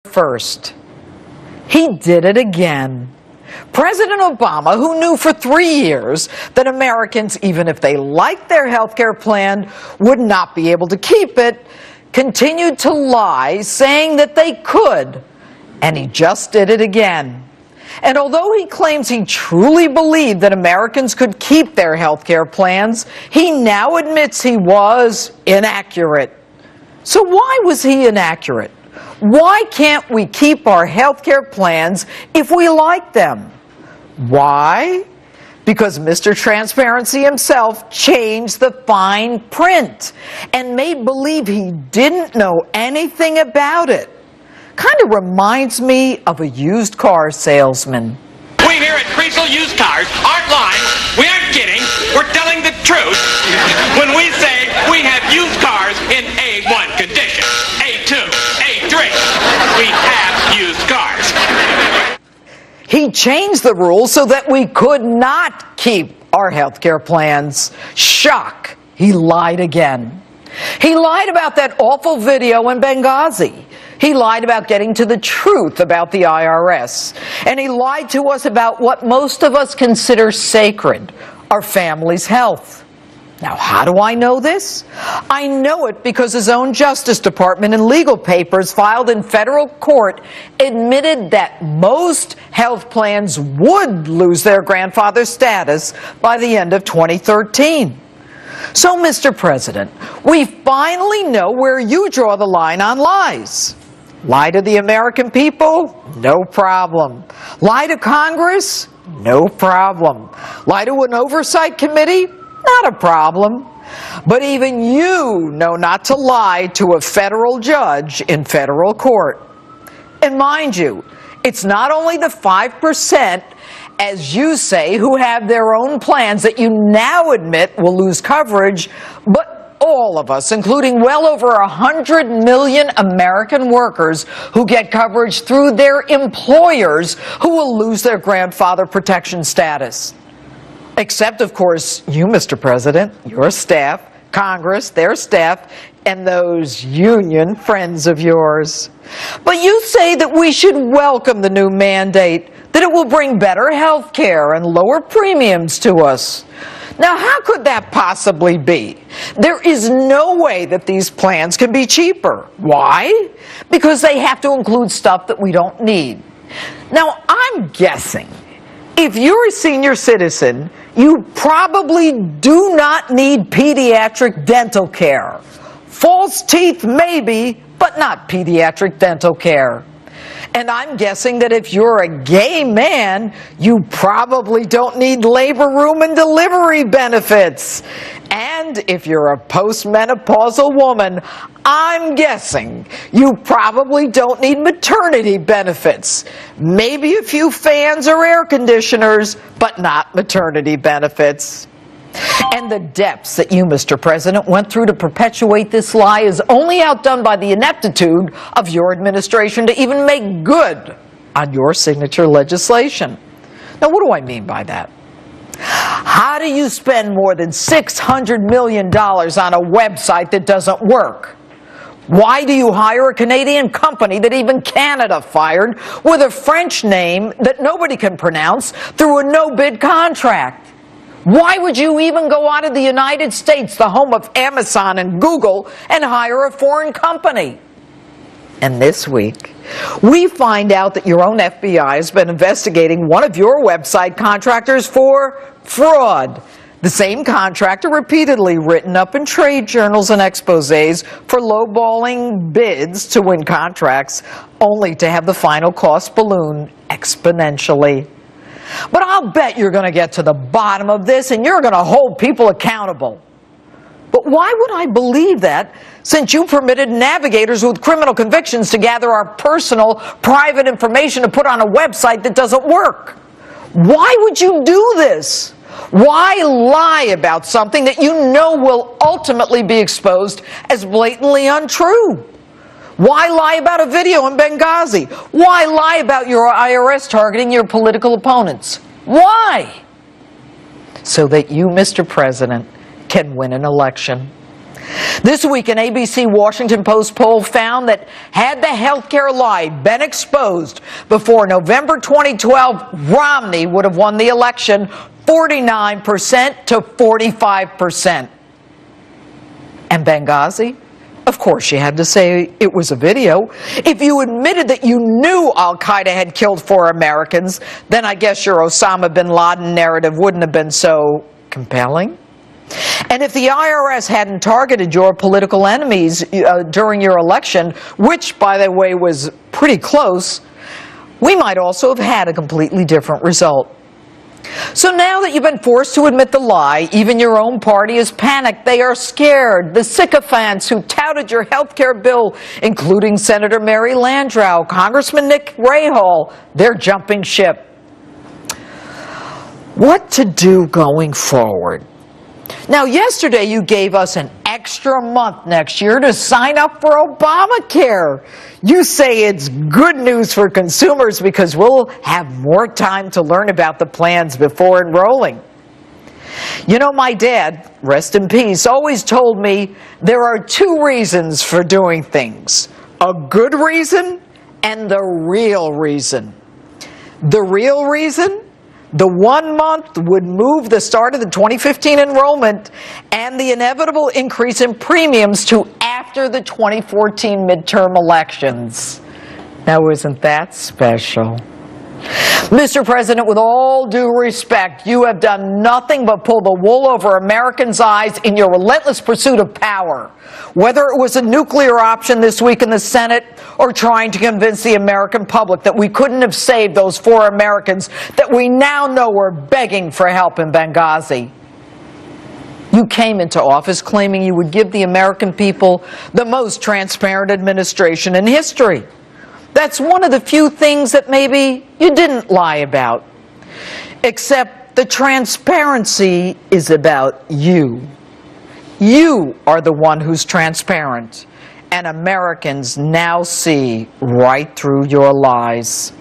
First, he did it again. President Obama, who knew for 3 years that Americans, even if they liked their health care plan, would not be able to keep it, continued to lie, saying that they could, and he just did it again. And although he claims he truly believed that Americans could keep their health care plans, he now admits he was inaccurate. So why was he inaccurate? Why can't we keep our health care plans if we like them? Why? Because Mr. Transparency himself changed the fine print and made believe he didn't know anything about it. Kind of reminds me of a used car salesman. We here at Creasel Used Cars aren't lying, we aren't kidding, we're telling the truth when we say we have used cars in A1 condition, A2, A3. We have used cars. He changed the rules so that we could not keep our health care plans. Shock, he lied again. He lied about that awful video in Benghazi. He lied about getting to the truth about the IRS. And he lied to us about what most of us consider sacred, our family's health. Now, how do I know this? I know it because his own Justice Department in legal papers filed in federal court admitted that most health plans would lose their grandfather status by the end of 2013. So, Mr. President, we finally know where you draw the line on lies. Lie to the American people? No problem. Lie to Congress? No problem. Lie to an oversight committee? Not a problem. But even you know not to lie to a federal judge in federal court. And mind you, it's not only the 5%, as you say, who have their own plans that you now admit will lose coverage, but all of us, including well over 100 million American workers who get coverage through their employers, who will lose their grandfather protection status. Except, of course, you, Mr. President, your staff, Congress, their staff, and those union friends of yours. But you say that we should welcome the new mandate, that it will bring better health care and lower premiums to us. Now, how could that possibly be? There is no way that these plans can be cheaper. Why? Because they have to include stuff that we don't need. Now, I'm guessing if you're a senior citizen, you probably do not need pediatric dental care. False teeth, maybe, but not pediatric dental care. And I'm guessing that if you're a gay man, you probably don't need labor room and delivery benefits. And if you're a postmenopausal woman, I'm guessing you probably don't need maternity benefits. Maybe a few fans or air conditioners, but not maternity benefits. And the depths that you, Mr. President, went through to perpetuate this lie is only outdone by the ineptitude of your administration to even make good on your signature legislation. Now, what do I mean by that? How do you spend more than $600 million on a website that doesn't work? Why do you hire a Canadian company that even Canada fired with a French name that nobody can pronounce through a no-bid contract? Why would you even go out of the United States, the home of Amazon and Google, and hire a foreign company? And this week, we find out that your own FBI has been investigating one of your website contractors for fraud. The same contractor repeatedly written up in trade journals and exposés for lowballing bids to win contracts, only to have the final cost balloon exponentially. But I'll bet you're going to get to the bottom of this and you're going to hold people accountable. But why would I believe that, since you permitted navigators with criminal convictions to gather our personal, private information to put on a website that doesn't work? Why would you do this? Why lie about something that you know will ultimately be exposed as blatantly untrue? Why lie about a video in Benghazi? Why lie about your IRS targeting your political opponents? Why? So that you, Mr. President, can win an election. This week, an ABC Washington Post poll found that had the healthcare lie been exposed before November 2012, Romney would have won the election 49% to 45%. And Benghazi? Of course, you had to say it was a video. If you admitted that you knew al-Qaeda had killed 4 Americans, then I guess your Osama bin Laden narrative wouldn't have been so compelling. And if the IRS hadn't targeted your political enemies during your election, which, by the way, was pretty close, we might also have had a completely different result. So now that you've been forced to admit the lie, even your own party is panicked. They are scared. The sycophants who touted your health care bill, including Senator Mary Landrieu, Congressman Nick Rahall, they're jumping ship. What to do going forward? Now, yesterday you gave us an extra month next year to sign up for Obamacare. You say it's good news for consumers because we'll have more time to learn about the plans before enrolling. You know, my dad, rest in peace, always told me there are 2 reasons for doing things: a good reason and the real reason. The real reason? The 1 month would move the start of the 2015 enrollment and the inevitable increase in premiums to after the 2014 midterm elections. Now, isn't that special? Mr. President, with all due respect, you have done nothing but pull the wool over Americans' eyes in your relentless pursuit of power. Whether it was a nuclear option this week in the Senate or trying to convince the American public that we couldn't have saved those 4 Americans that we now know were begging for help in Benghazi. You came into office claiming you would give the American people the most transparent administration in history. That's one of the few things that maybe you didn't lie about. Except the transparency is about you. You are the one who's transparent, and Americans now see right through your lies.